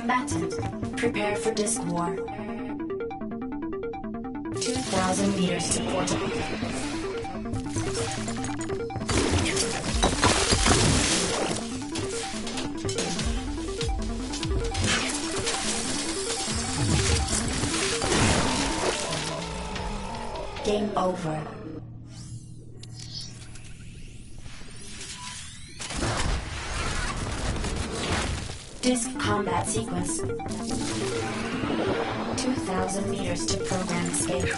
Combatant, prepare for disc war. 2,000 meters to portal. Game over. Disc combat sequence. 2,000 meters to program escape.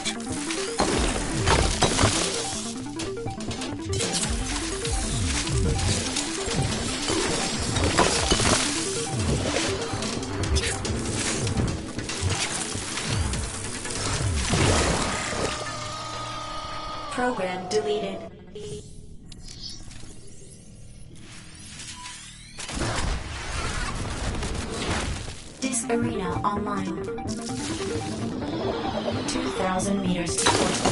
Program deleted. Disc arena online. 2,000 meters to portal.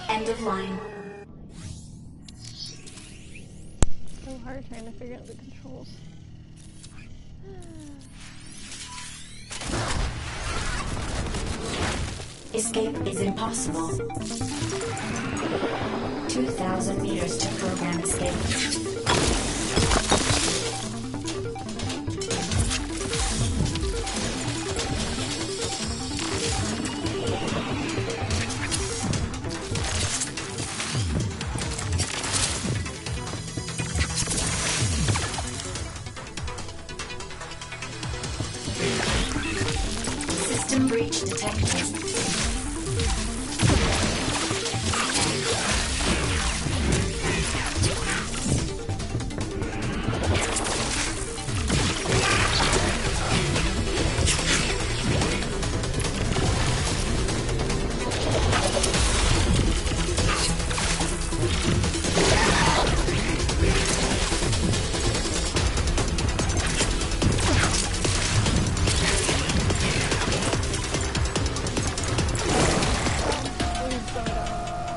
End of line. So hard trying to figure out the controls. Escape is impossible. 2,000 meters to program escape. System breach detected.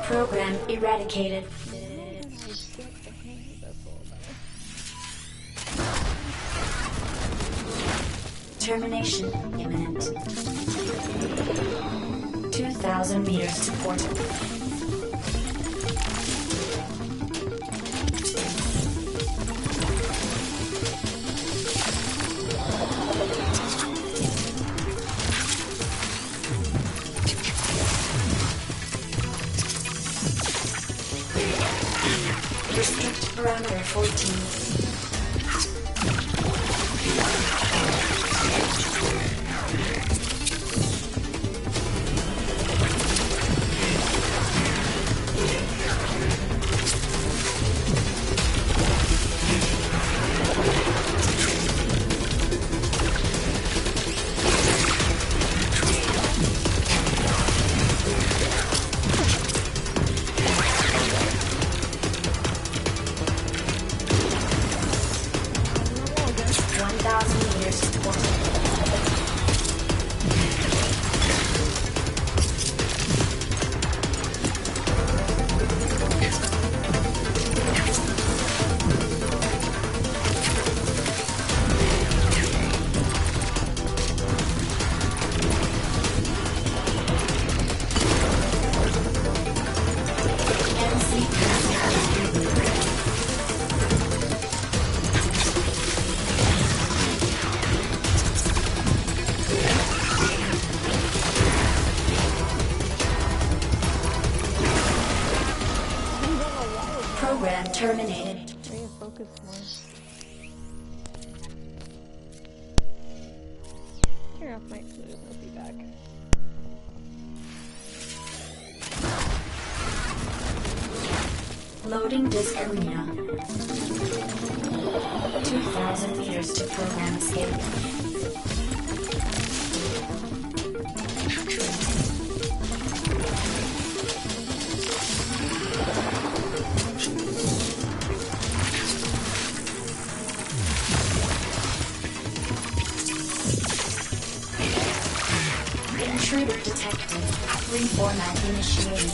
Program eradicated. Termination imminent. 2,000 meters to portal. Restrict parameter 14. Program terminated. Need to focus more. Turn off my clues, I'll be back. Loading disc arena. 2,000 meters to program escape. detected. Reformat initiated.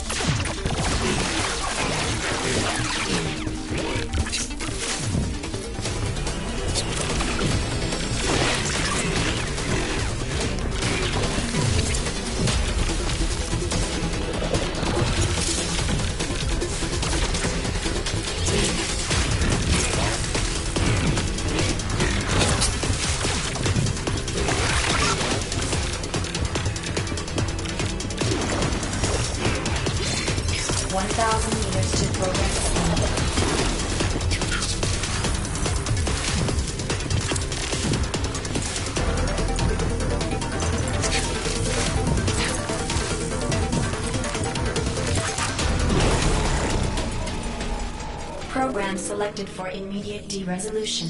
Program selected for immediate de-resolution.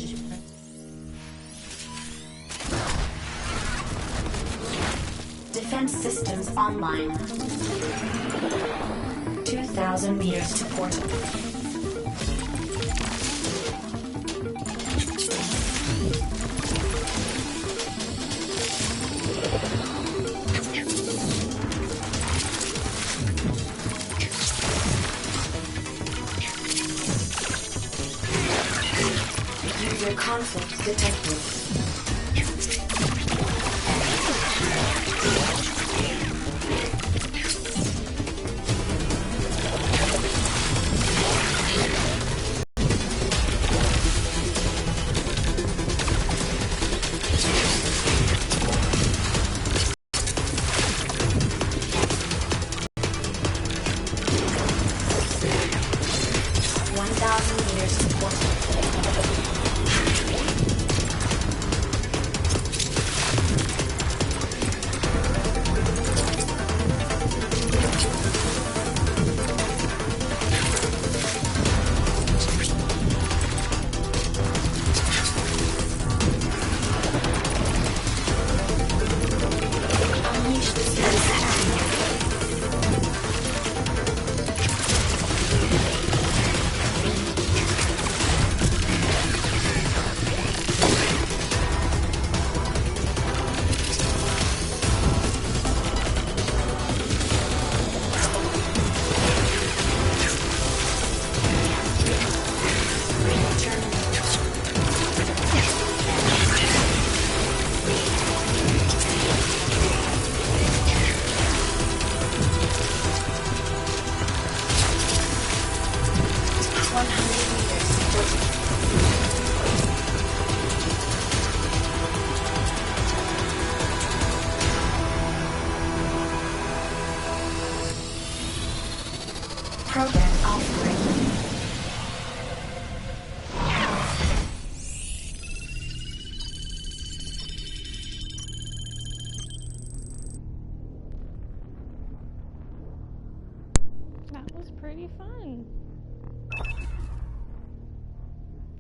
Defense systems online. 2,000 meters to portal. User conflict detected. Program operating. That was pretty fun.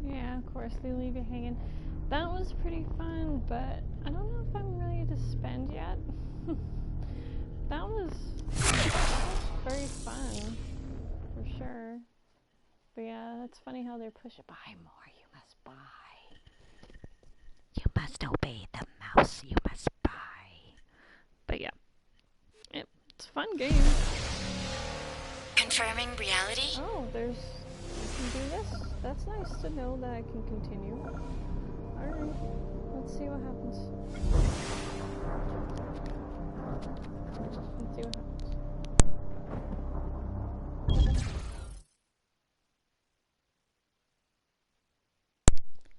Yeah, of course they leave you hanging. That was pretty fun, but I don't know if I'm ready to spend yet. that was very fun, for sure. But yeah, it's funny how they're pushing. Buy more, you must buy. You must obey the mouse, you must buy. But yeah, it's a fun game. Confirming reality? Oh, I can do this? That's nice to know that I can continue. Alright, let's see what happens. Let's see what happens.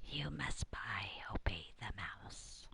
You must buy, obey the mouse.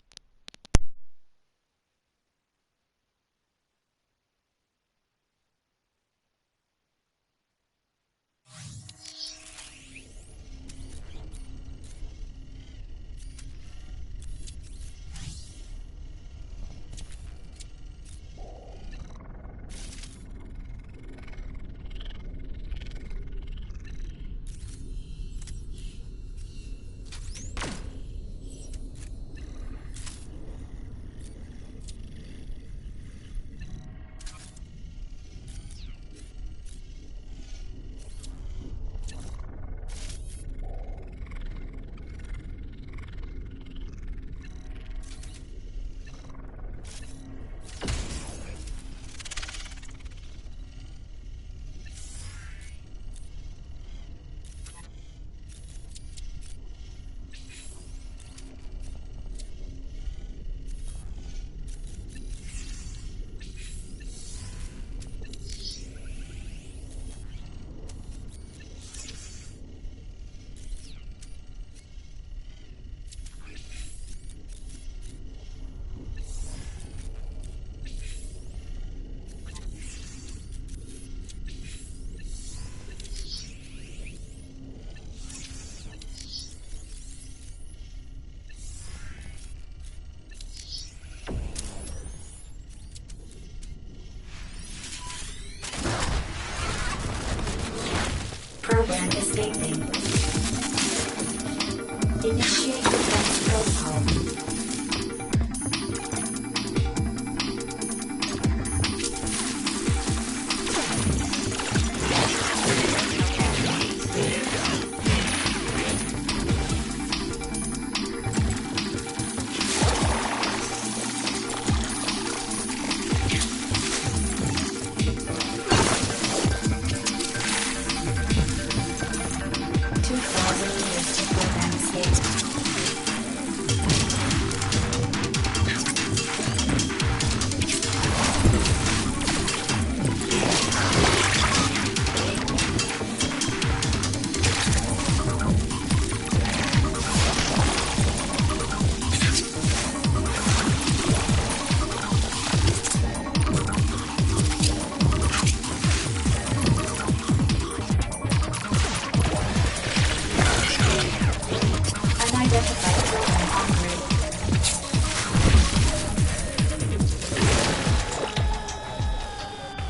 Program escaping. Initiate defense protocol.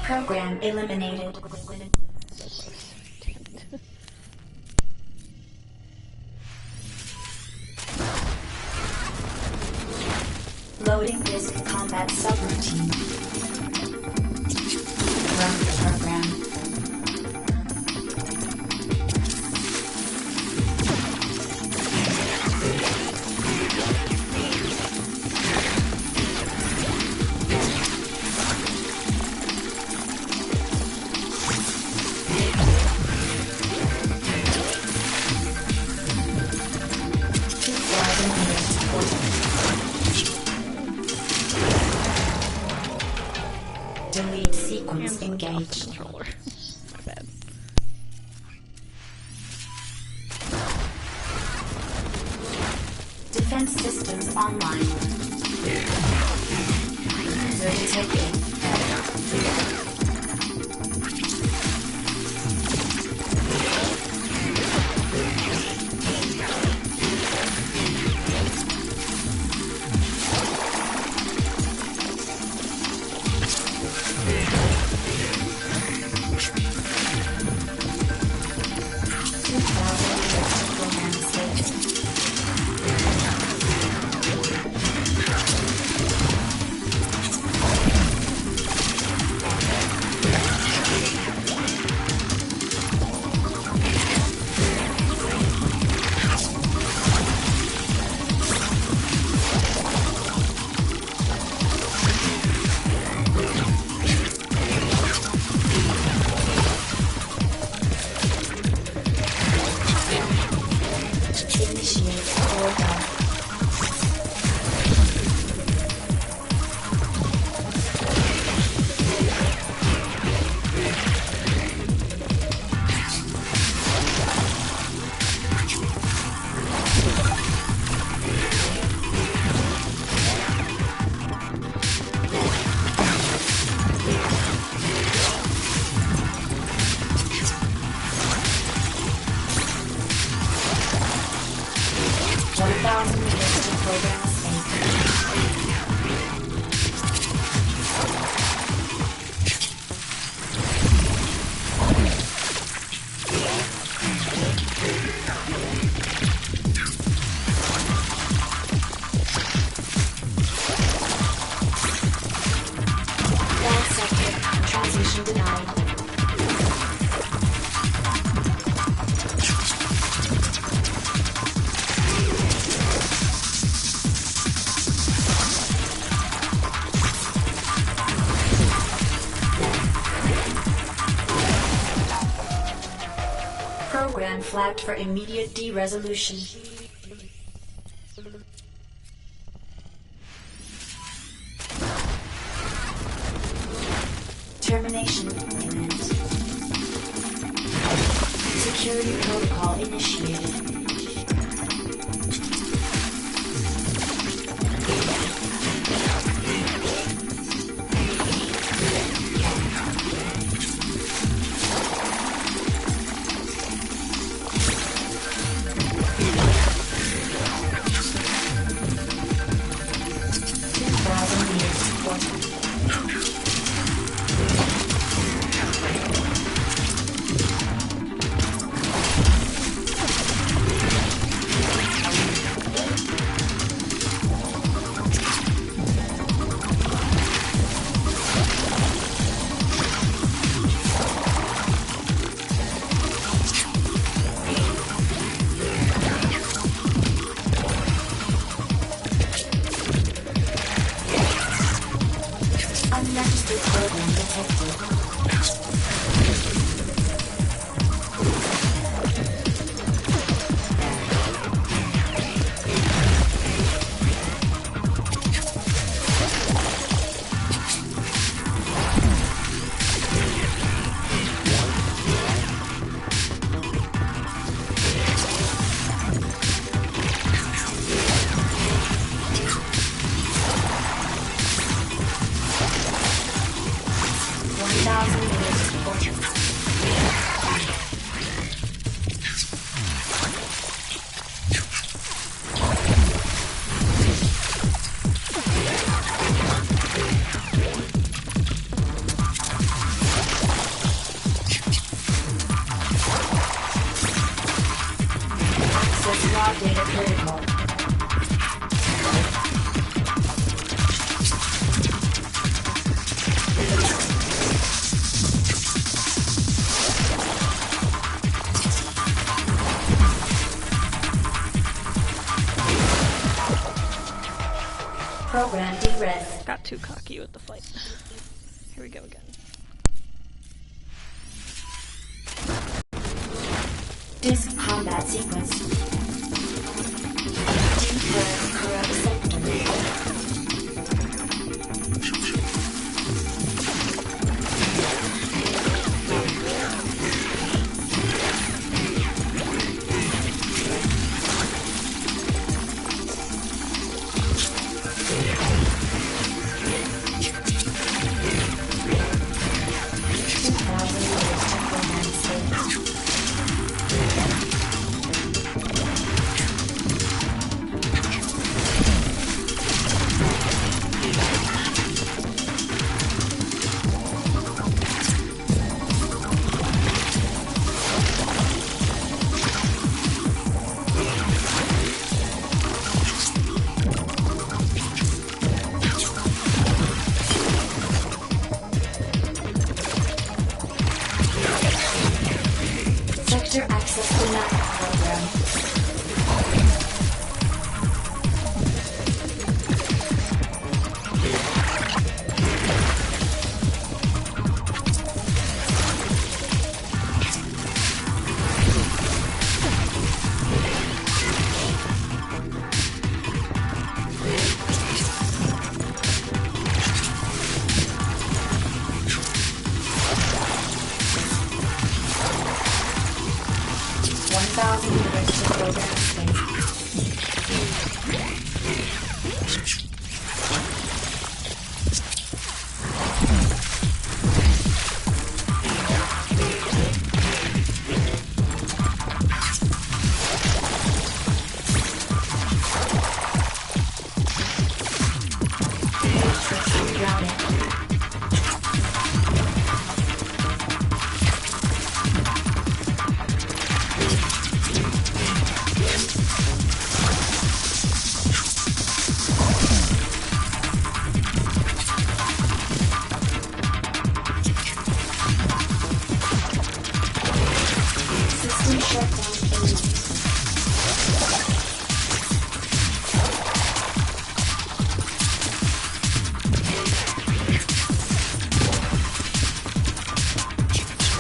Program eliminated. Loading disk combat subroutine. Run the program. Delete sequence engaged. Controller. My bad. Defense systems online. User detected. Transmission denied. Program flagged for immediate de-resolution. Termination imminent. Security protocol initiated. Raw data critical. Program derez. Got too cocky with the flight. Here we go again. Disk combat sequence. Deep corrupt sector. Sector access denied program.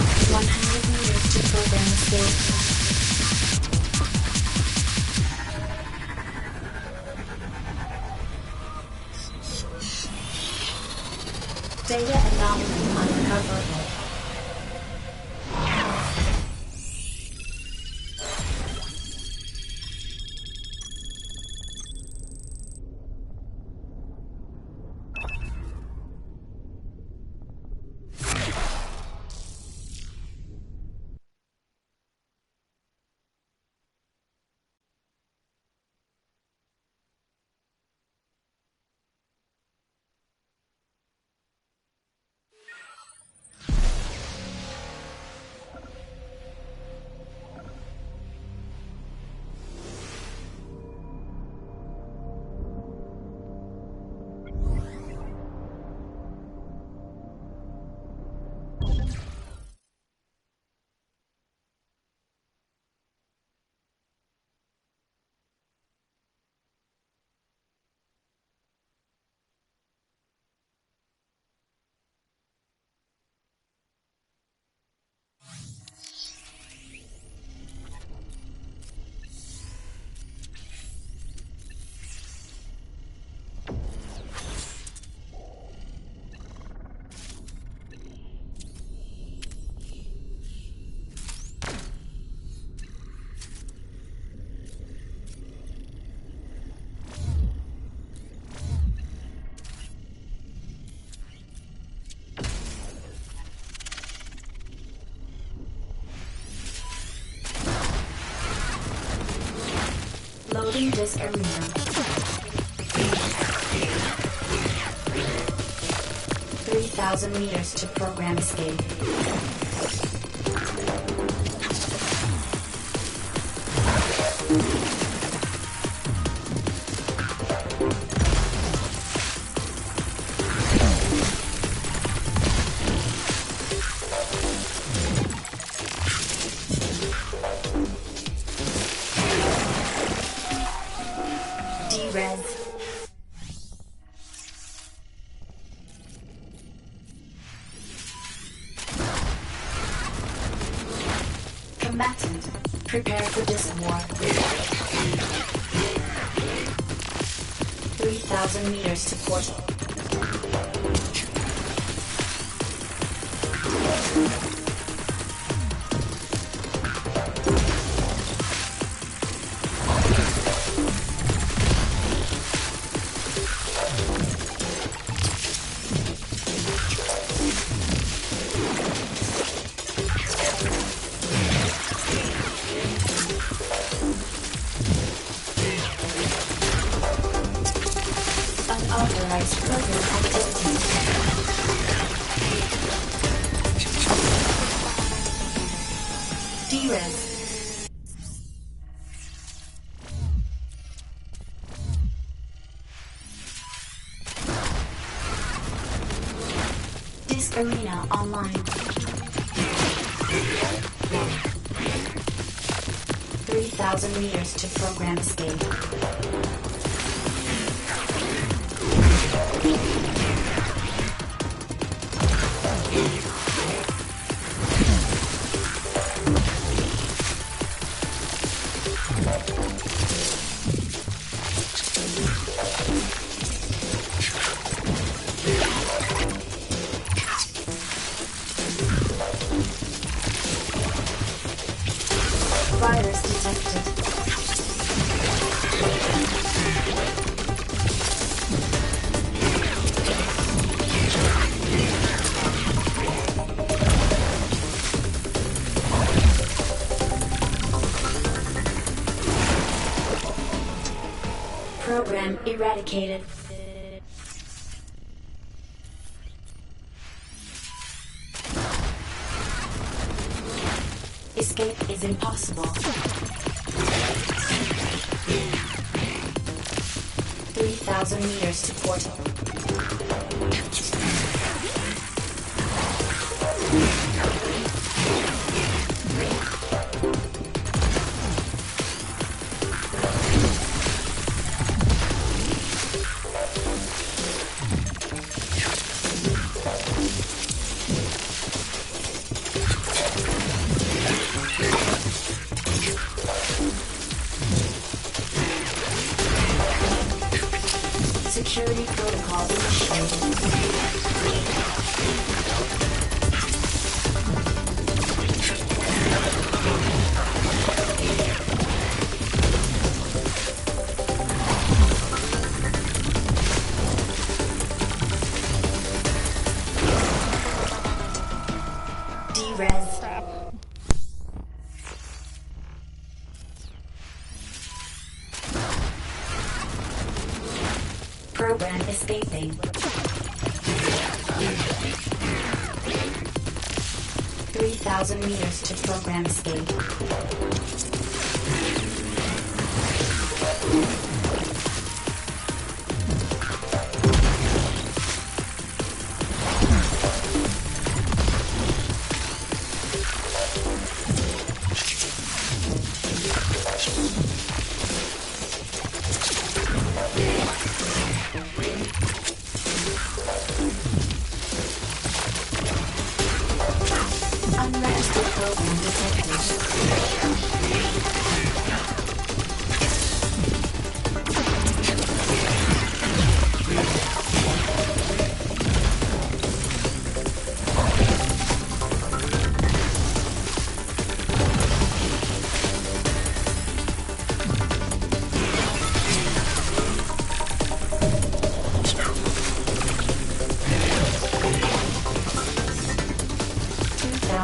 Meters to program space. Data anomaly unrecoverable. Loading disk arena. 3,000 meters to program escape. D-Res. Combatant, prepare for this war. 3,000 meters to portal. Unauthorized program activity. D-Res. Disk Arena online. 3,000 meters to program escape. Virus detected. Program eradicated. Escape is impossible. 3,000 meters to portal. Security protocol initiated. D-Res. Crap. Program escaping. 3,000 meters to program escape. Unregistered program detected.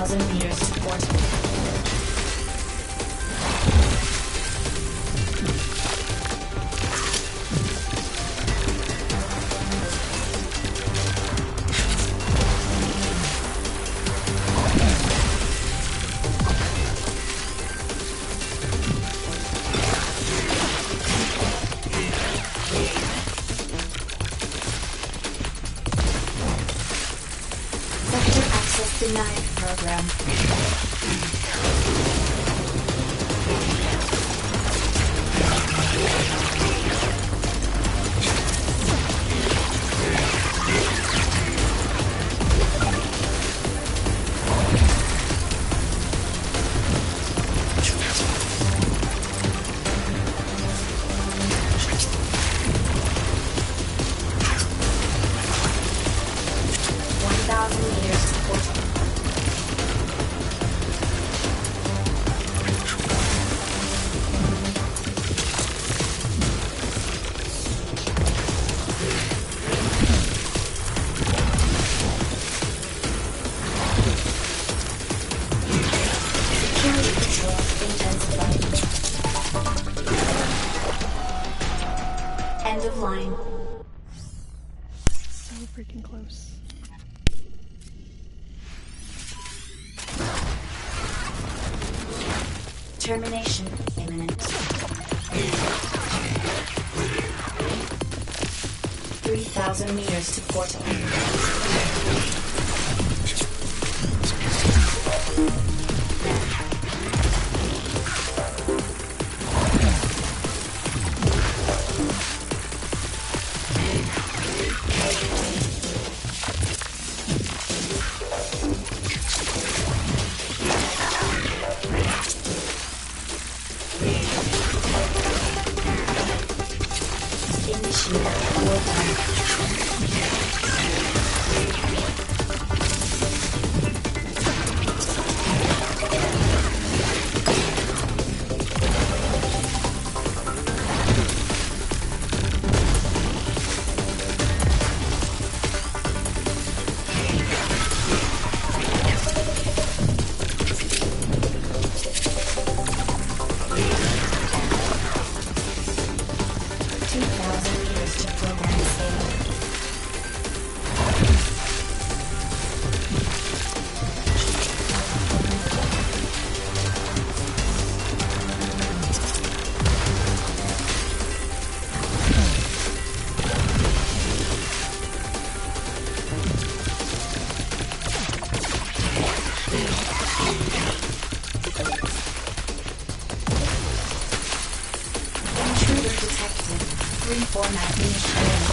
Meters to portal. Sector access denied program. Patrol intensified. End of line. So freaking close. Termination imminent. 3,000 meters to portal. Reformat initiated.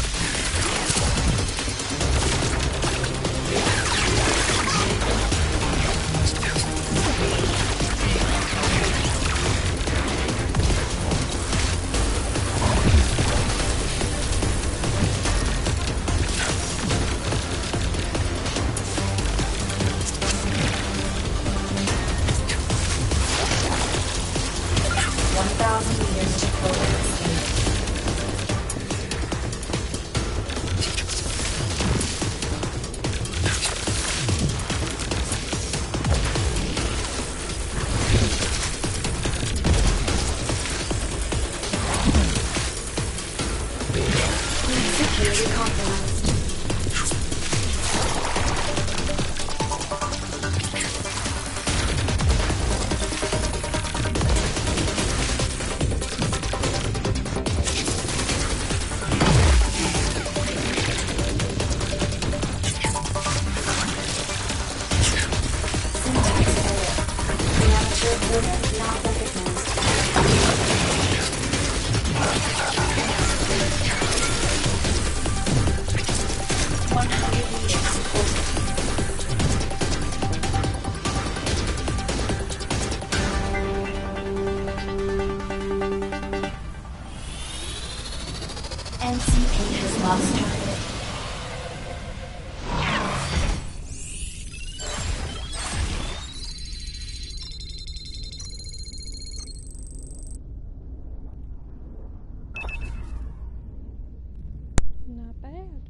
Not bad.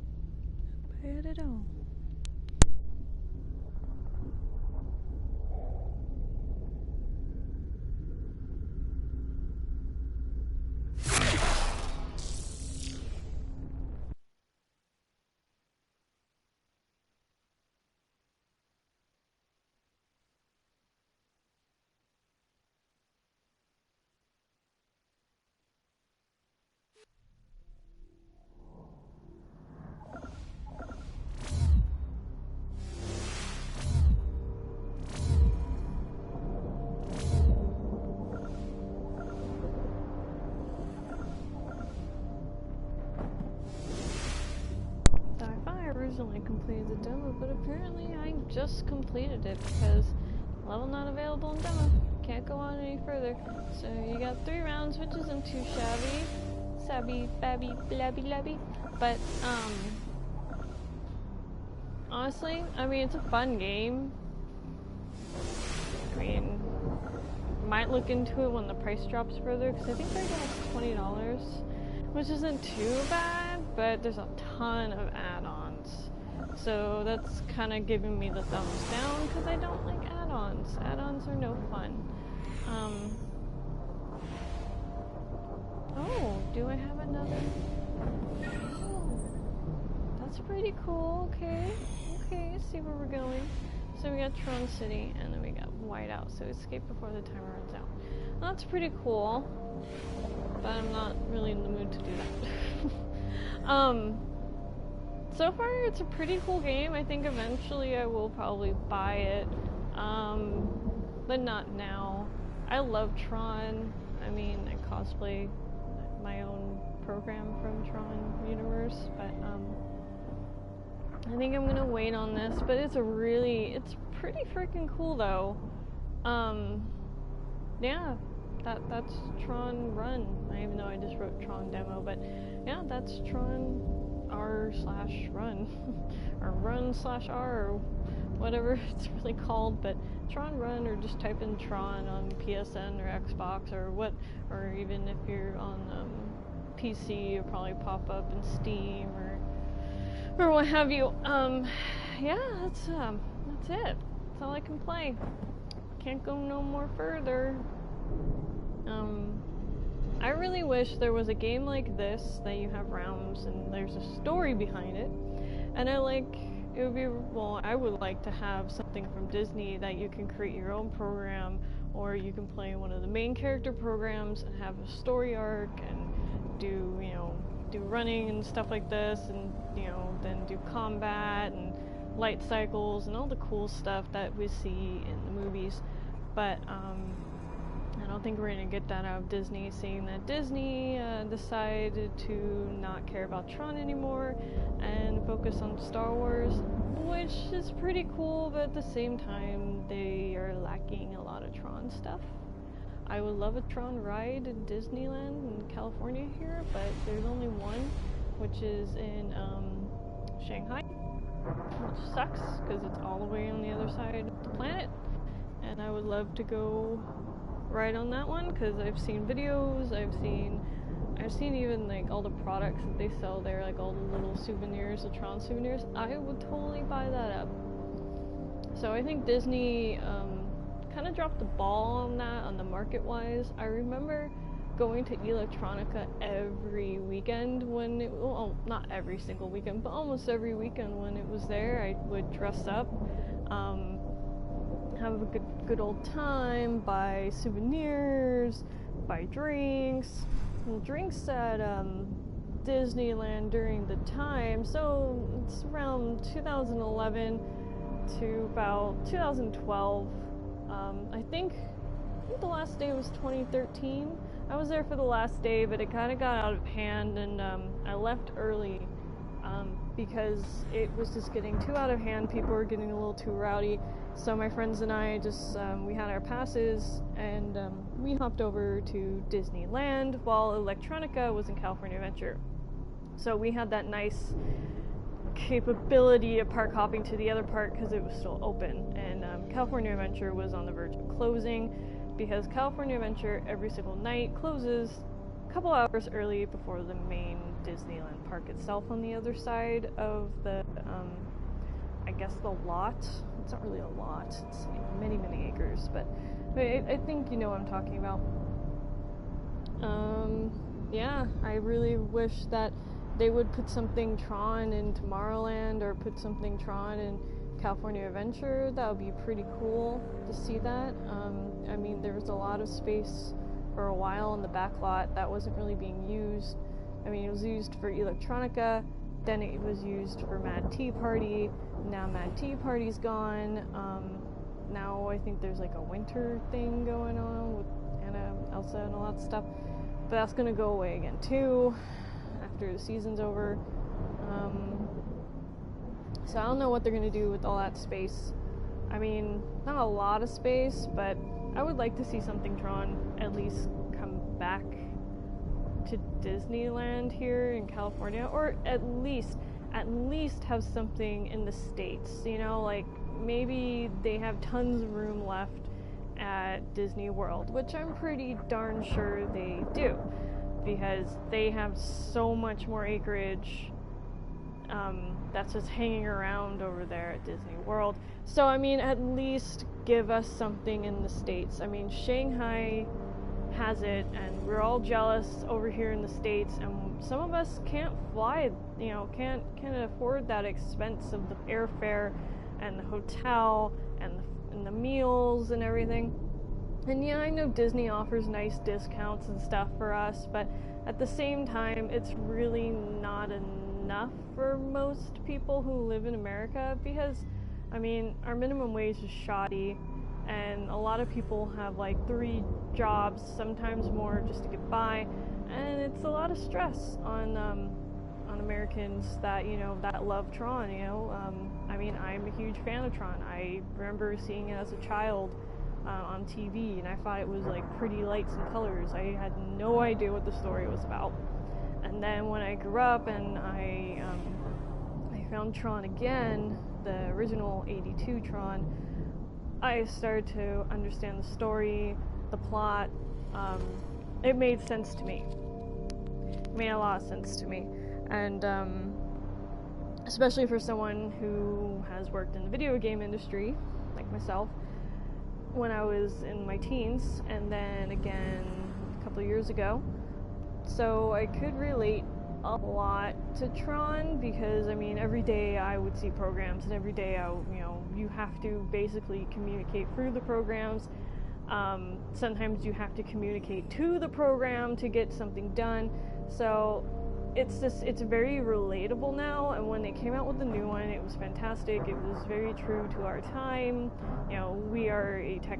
Not bad at all. Originally completed the demo, but apparently I just completed it because level not available in demo. Can't go on any further. So you got 3 rounds, which isn't too shabby, babby, blabby, labby. But honestly, I mean, it's a fun game. I mean, might look into it when the price drops further, because I think right now it's $20, which isn't too bad, but there's a ton of add-ons. So that's kind of giving me the thumbs down, because I don't like add-ons. Add-ons are no fun. pretty cool. Okay, okay, see where we're going. So we got Tron City, and then we got Whiteout, so escape before the timer runs out. That's pretty cool, but I'm not really in the mood to do that. So far it's a pretty cool game. I think eventually I will probably buy it, but not now. I love Tron. I mean, I cosplay my own program from Tron universe, but I think I'm gonna wait on this. But it's pretty freaking cool though. Yeah, that's Tron Run. Even though I just wrote Tron Demo, but yeah, that's Tron R/Run or Run/R or whatever it's really called. But Tron Run, or just type in Tron on PSN or Xbox or even if you're on PC, it'll probably pop up in Steam or what have you. Yeah, that's it. That's all I can play. Can't go no more further. I really wish there was a game like this that you have rounds and there's a story behind it. And I would like to have something from Disney that you can create your own program, or you can play one of the main character programs and have a story arc and do running and stuff like this, and then do combat and light cycles and all the cool stuff that we see in the movies. But I don't think we're going to get that out of Disney, seeing that Disney decided to not care about Tron anymore and focus on Star Wars, which is pretty cool, but at the same time they are lacking a lot of Tron stuff. I would love a Tron ride in Disneyland in California here, but there's only one, which is in Shanghai, which sucks because it's all the way on the other side of the planet, and I would love to go ride on that one because I've seen videos, I've seen even like all the products that they sell there, like all the little souvenirs, the Tron souvenirs. I would totally buy that up. So I think Disney kind of dropped the ball on that, on the market wise. I remember going to Electronica every weekend when it, well, not every single weekend, but almost every weekend when it was there. I would dress up, have a good old time, buy souvenirs, buy drinks. Well, drinks at Disneyland during the time, so it's around 2011 to about 2012. I think the last day was 2013. I was there for the last day, but it kind of got out of hand, and I left early because it was just getting too out of hand. People were getting a little too rowdy. So my friends and I just, we had our passes, and we hopped over to Disneyland while Electronica was in California Adventure. So we had that nice capability of park hopping to the other park because it was still open, and California Adventure was on the verge of closing because California Adventure every single night closes a couple hours early before the main Disneyland park itself on the other side of the, I guess the lot. It's not really a lot, it's many acres, but I think you know what I'm talking about. Yeah, I really wish that they would put something Tron in Tomorrowland, or put something Tron in California Adventure. That would be pretty cool to see that. I mean, there was a lot of space for a while in the back lot that wasn't really being used. I mean, it was used for Electronica, then it was used for Mad Tea Party. Now Mad Tea Party's gone. Now I think there's like a winter thing going on with Anna, Elsa, and all that stuff. But that's gonna go away again too after the season's over. So I don't know what they're gonna do with all that space. I mean, not a lot of space, but I would like to see something Tron at least come back to Disneyland here in California, or at least have something in the States, you know, like maybe they have tons of room left at Disney World, which I'm pretty darn sure they do, because they have so much more acreage that's just hanging around over there at Disney World. So I mean, at least give us something in the States. I mean, Shanghai has it, and we're all jealous over here in the States, and some of us can't fly, you know, can't afford that expense of the airfare and the hotel and the meals and everything. And yeah, I know Disney offers nice discounts and stuff for us, but at the same time, it's really not enough for most people who live in America, because, I mean, our minimum wage is shoddy, and a lot of people have like 3 jobs, sometimes more, just to get by, and it's a lot of stress on Americans that, you know, that love Tron, you know. I mean, I'm a huge fan of Tron. I remember seeing it as a child on TV, and I thought it was like pretty lights and colors. I had no idea what the story was about. And then when I grew up and I found Tron again, the original 82 Tron, I started to understand the story, the plot. It made sense to me. It made a lot of sense to me. And especially for someone who has worked in the video game industry, like myself, when I was in my teens, and then again a couple of years ago. So I could relate a lot to Tron, because I mean, every day I would see programs, and every day you have to basically communicate through the programs. Sometimes you have to communicate to the program to get something done. So it's very relatable now, and when they came out with the new one, it was fantastic. It was very true to our time. You know, we are a tech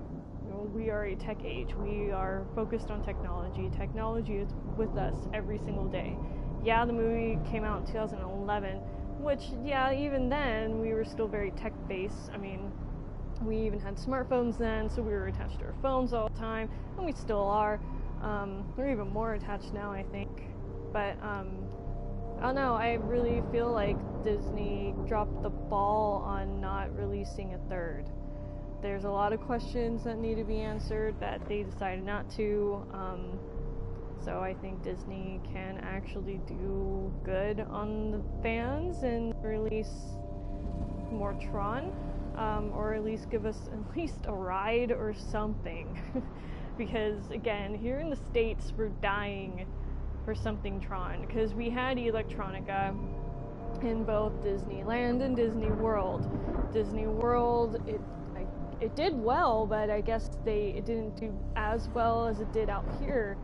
age. We are focused on technology. Technology is with us every single day. Yeah, the movie came out in 2011, which, yeah, even then we were still very tech-based. I mean, we even had smartphones then, so we were attached to our phones all the time, and we still are. We're even more attached now, I think. But, I don't know, I really feel like Disney dropped the ball on not releasing a third. There's a lot of questions that need to be answered that they decided not to, so I think Disney can actually do good on the fans and release more Tron, or at least give us at least a ride or something. Because, again, here in the States, we're dying for something Tron, because we had Electronica in both Disneyland and Disney World. Disney World, it did well, but I guess it didn't do as well as it did out here,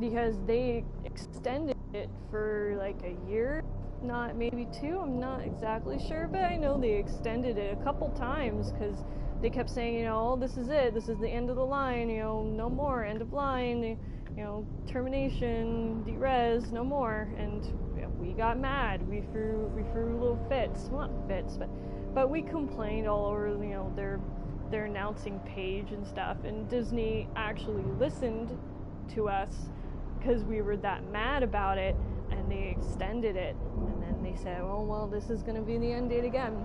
because they extended it for like a year, not maybe 2, I'm not exactly sure, but I know they extended it a couple times, because they kept saying, you know, oh, this is it, this is the end of the line, you know, no more, end of line, you know, termination, derez, no more. And we got mad. We threw little fits. Well, not fits, but we complained all over, you know, their announcing page and stuff. And Disney actually listened to us because we were that mad about it, and they extended it. And then they said, oh, well, this is going to be the end date again.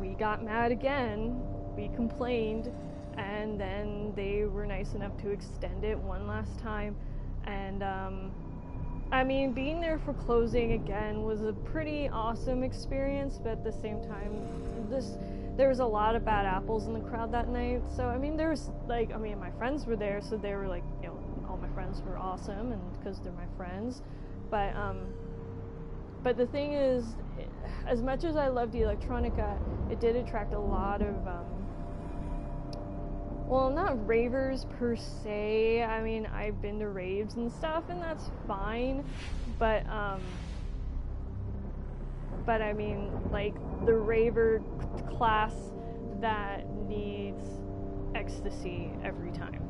We got mad again. We complained. And then they were nice enough to extend it one last time. And, I mean, being there for closing again was a pretty awesome experience, but at the same time, there was a lot of bad apples in the crowd that night. So, I mean, my friends were there, so they were like, you know, all my friends were awesome, and because they're my friends. But the thing is, as much as I loved the Electronica, it did attract a lot of, well, not ravers per se. I mean, I've been to raves and stuff, and that's fine. But I mean, like, the raver class that needs ecstasy every time.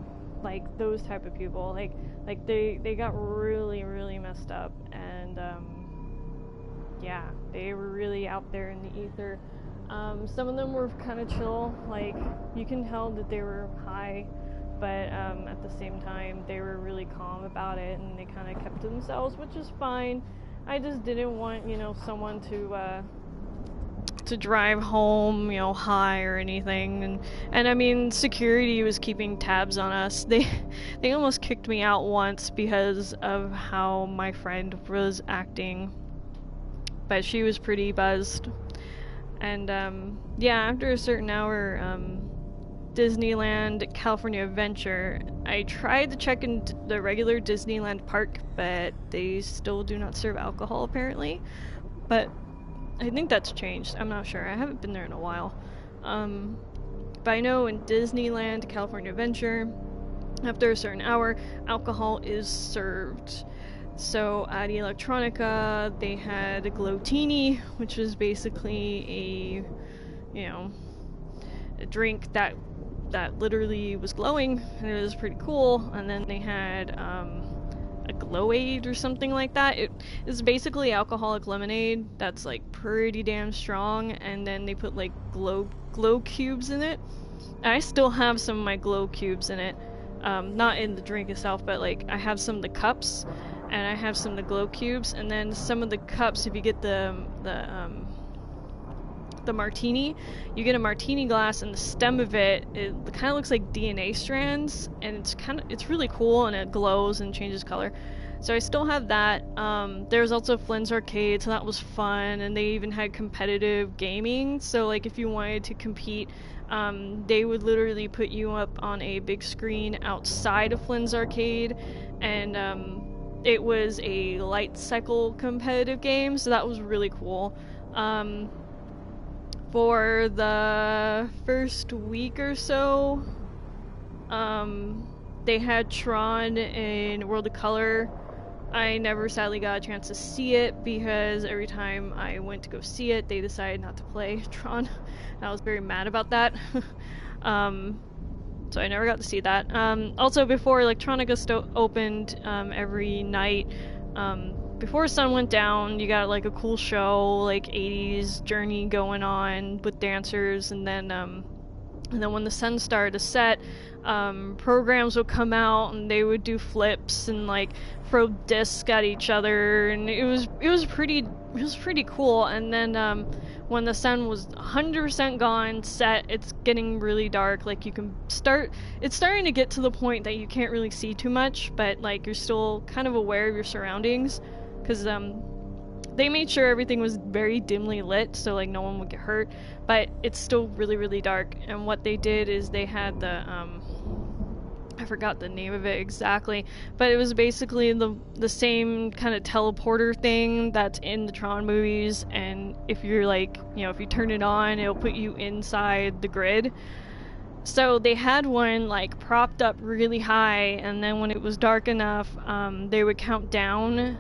Like, those type of people. Like they got really, really messed up. And, yeah, they were really out there in the ether. Some of them were kind of chill, like, you can tell that they were high, but at the same time, they were really calm about it, and they kind of kept to themselves, which is fine. I just didn't want, you know, someone to drive home, you know, high or anything, and I mean, security was keeping tabs on us. They almost kicked me out once because of how my friend was acting, but she was pretty buzzed. And, yeah, after a certain hour, Disneyland California Adventure. I tried to check in the regular Disneyland park, but they still do not serve alcohol apparently. But I think that's changed. I'm not sure. I haven't been there in a while. But I know in Disneyland California Adventure, after a certain hour, alcohol is served. So at Electronica, they had a Glowtini, which was basically a drink that literally was glowing, and it was pretty cool. And then they had a Glowade or something like that. It is basically alcoholic lemonade that's like pretty damn strong, and then they put like glow cubes in it. And I still have some of my glow cubes in it. Not in the drink itself, but like I have some of the cups, and I have some of the glow cubes, and then some of the cups, if you get the martini, you get a martini glass, and the stem of it kind of looks like DNA strands, and it's really cool, and it glows and changes color. So I still have that. There's also Flynn's Arcade, so that was fun, and they even had competitive gaming, so like if you wanted to compete, they would literally put you up on a big screen outside of Flynn's Arcade, and it was a light cycle competitive game, so that was really cool. For the first week or so, they had Tron in World of Color. I never sadly got a chance to see it because every time I went to go see it, they decided not to play Tron. I was very mad about that. So I never got to see that. Also, before Electronica opened every night, before sun went down, you got like a cool show, like 80s journey going on with dancers, and then when the sun started to set, programs would come out and they would do flips and like throw discs at each other, and it was pretty cool. And then when the sun was 100% gone, set, it's getting really dark. Like it's starting to get to the point that you can't really see too much, but like you're still kind of aware of your surroundings, because they made sure everything was very dimly lit, so like no one would get hurt, but it's still really, really dark. And what they did is they had the I forgot the name of it exactly, but it was basically the same kind of teleporter thing that's in the Tron movies, and if you're like, if you turn it on, it'll put you inside the grid. So they had one like propped up really high, and then when it was dark enough, they would count down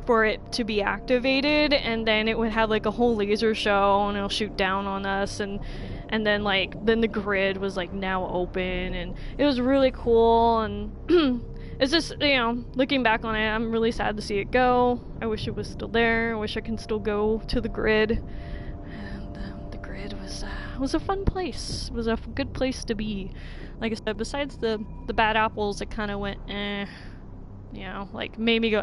for it to be activated, and then it would have like a whole laser show, and it'll shoot down on us, and then the grid was like now open, and it was really cool. And it's just, looking back on it, I'm really sad to see it go. I wish it was still there. I wish I can still go to the grid. And the grid was a fun place. It was a good place to be. Like I said, besides the bad apples, it kind of went like made me go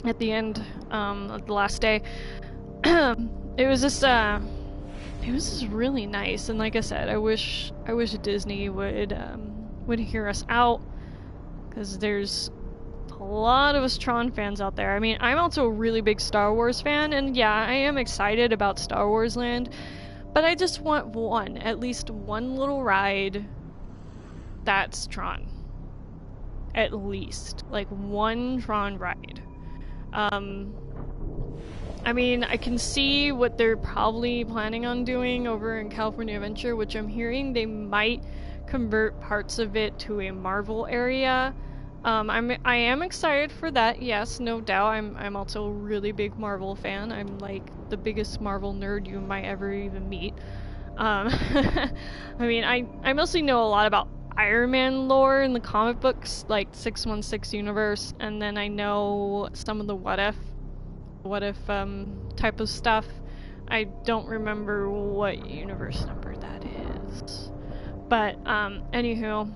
at the end of the last day. It was just really nice, and like I said, I wish Disney would hear us out, because there's a lot of us Tron fans out there. I mean, I'm also a really big Star Wars fan, and yeah, I am excited about Star Wars Land, but I just want at least one little ride that's Tron. At least, like one Tron ride. I mean, I can see what they're probably planning on doing over in California Adventure, which I'm hearing they might convert parts of it to a Marvel area. I am excited for that, yes, no doubt. I'm also a really big Marvel fan. I'm like the biggest Marvel nerd you might ever even meet. I mean, I mostly know a lot about Iron Man lore in the comic books, like 616 universe, and then I know some of the what if type of stuff. I don't remember what universe number that is, but anywho,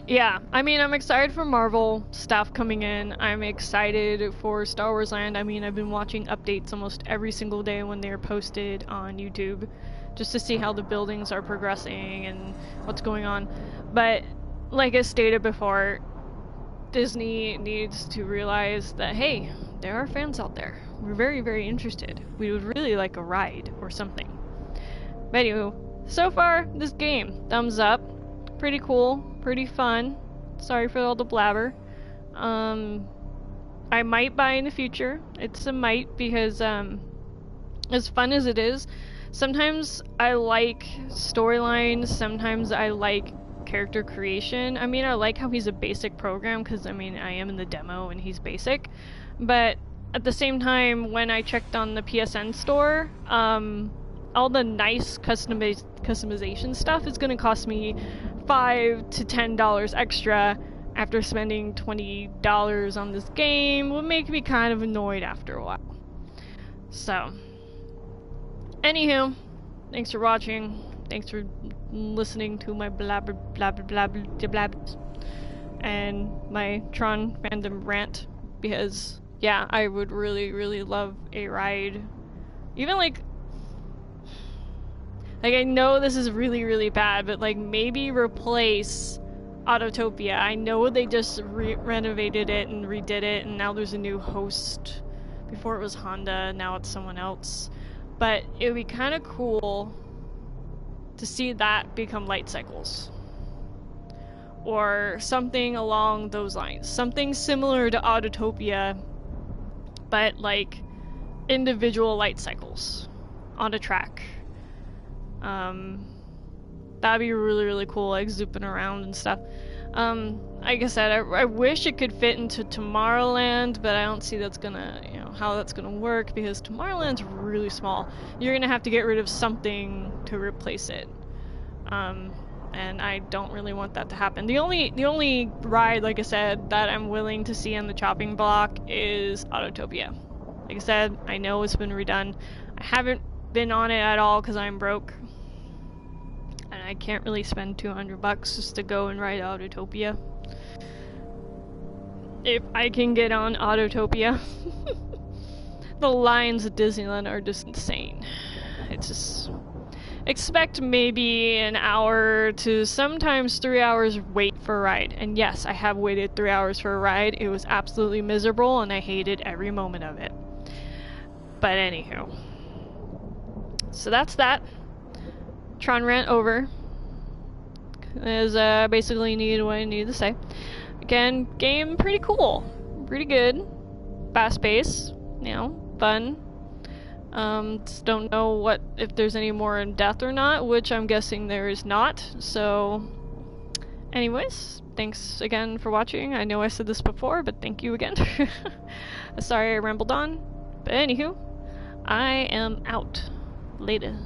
yeah, I mean, I'm excited for Marvel stuff coming in. I'm excited for Star Wars Land. I mean, I've been watching updates almost every single day when they're posted on YouTube, just to see how the buildings are progressing and what's going on. But like I stated before, Disney needs to realize that, hey, there are fans out there. We're very, very interested. We would really like a ride or something. But anyway, so far, this game, thumbs up. Pretty cool, pretty fun. Sorry for all the blabber. I might buy in the future. It's a might because, as fun as it is, sometimes I like storylines, sometimes I like character creation. I mean, I like how he's a basic program because, I mean, I am in the demo and he's basic. But at the same time, when I checked on the PSN store, all the nice customization stuff is going to cost me $5 to $10 extra after spending $20 on this game. Would make me kind of annoyed after a while. So, anywho, thanks for watching. Thanks for listening to my blabber and my Tron fandom rant, because yeah, I would really love a ride. Even like I know this is really bad, but like maybe replace Autotopia. I know they just renovated it and redid it, and now there's a new host. Before it was Honda, now it's someone else. But it would be kind of cool to see that become light cycles. Or something along those lines. Something similar to Autotopia, but like individual light cycles on a track. That'd be really cool, like zooping around and stuff. Like I said, I wish it could fit into Tomorrowland, but I don't see that's gonna, you know, how that's gonna work, because Tomorrowland's really small. You're gonna have to get rid of something to replace it. And I don't really want that to happen. The only ride, like I said, that I'm willing to see on the chopping block is Autotopia. Like I said, I know it's been redone. I haven't been on it at all because I'm broke. And I can't really spend $200 just to go and ride Autotopia. If I can get on Autotopia. The lines at Disneyland are just insane. It's just... expect maybe an hour to sometimes 3 hours wait for a ride. And yes, I have waited 3 hours for a ride. It was absolutely miserable and I hated every moment of it. But anywho. So that's that. Tron rant over. Is basically what I needed to say. Again, game pretty cool. Pretty good. Fast pace. You know, fun. Just don't know if there's any more in depth or not, which I'm guessing there is not. So, anyways, thanks again for watching. I know I said this before, but thank you again. Sorry I rambled on. But anywho, I am out. Later.